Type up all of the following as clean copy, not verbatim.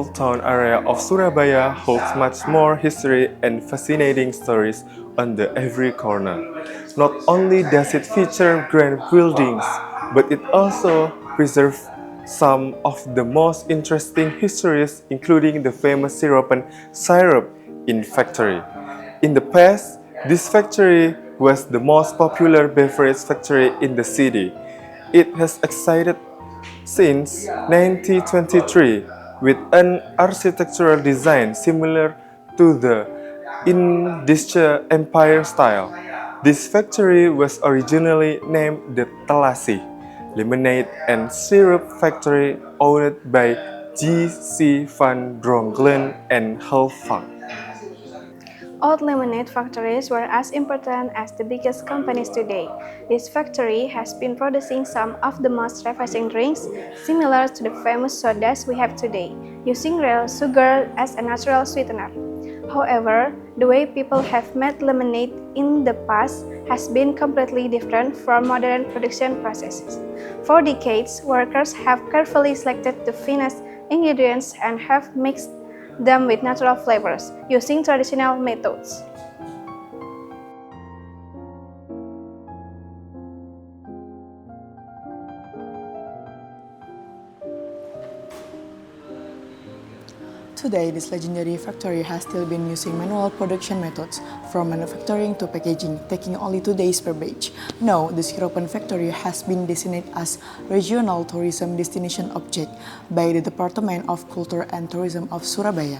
old town area of Surabaya holds much more history and fascinating stories on the every corner. Not only does it feature grand buildings, but it also preserves some of the most interesting histories, including the famous Siropan syrup in factory. In the past, this factory was the most popular beverage factory in the city. It has existed since 1923 with an architectural design similar to the Indische Empire style. This factory was originally named the Telasi Lemonade and Syrup Factory owned by G.C. van Drongelen and Helfang. Old lemonade factories were as important as the biggest companies today. This factory has been producing some of the most refreshing drinks, similar to the famous sodas we have today, using real sugar as a natural sweetener. However, the way people have made lemonade in the past has been completely different from modern production processes. For decades, workers have carefully selected the finest ingredients and have mixed them with natural flavors using traditional methods. Today, this legendary factory has still been using manual production methods, from manufacturing to packaging, taking only 2 days per batch. Now, the Siropan factory has been designated as Regional Tourism Destination Object by the Department of Culture and Tourism of Surabaya.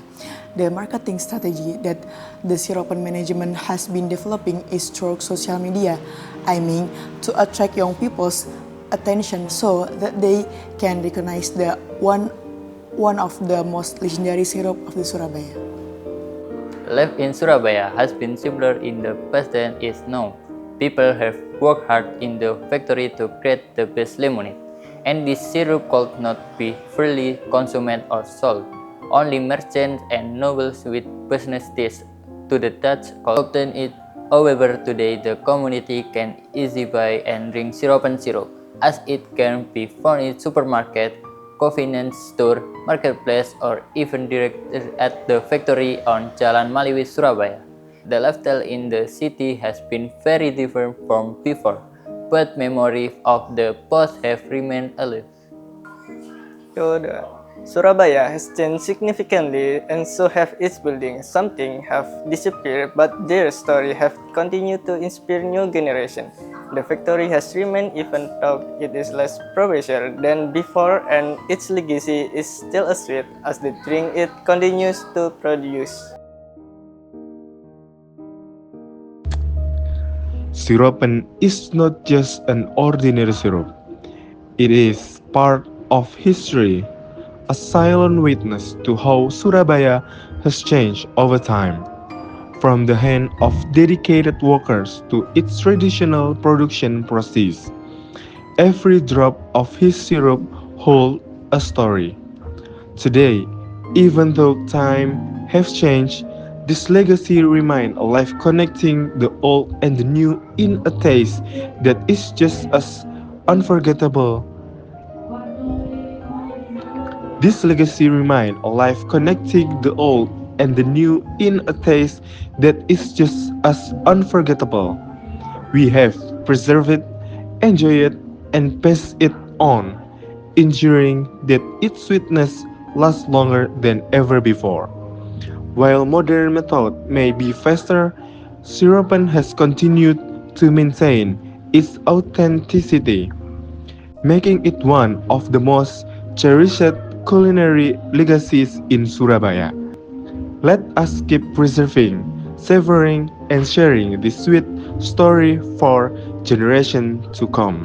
The marketing strategy that the Siropan management has been developing is through social media, aiming to attract young people's attention so that they can recognize the one of the most legendary syrup of the Surabaya. Life in Surabaya has been simpler in the past than is now. People have worked hard in the factory to create the best lemonade, and this syrup could not be freely consumed or sold. Only merchants and nobles with business ties to the touch could obtain it. However, today the community can easily buy and drink Siropan syrup, as it can be found in supermarket, convenience store, marketplace, or even directly at the factory on Jalan Maliwi, Surabaya. The lifestyle in the city has been very different from before, but memories of the past have remained alive. Surabaya has changed significantly, and so have its buildings. Some things have disappeared, but their story have continued to inspire new generations. The factory has remained even though it is less progressive than before, and its legacy is still as sweet as the drink it continues to produce. Siropan is not just an ordinary syrup. It is part of history, a silent witness to how Surabaya has changed over time. From the hand of dedicated workers to its traditional production process. Every drop of his syrup holds a story. Today, even though time has changed, this legacy remains alive, connecting the old and the new in a taste that is just as unforgettable. This legacy remains alive, connecting the old and the new in a taste that is just as unforgettable. We have preserved it, enjoyed it, and passed it on, ensuring that its sweetness lasts longer than ever before. While modern method may be faster, Siropan has continued to maintain its authenticity, making it one of the most cherished culinary legacies in Surabaya. Let us keep preserving, savoring, and sharing this sweet story for generations to come.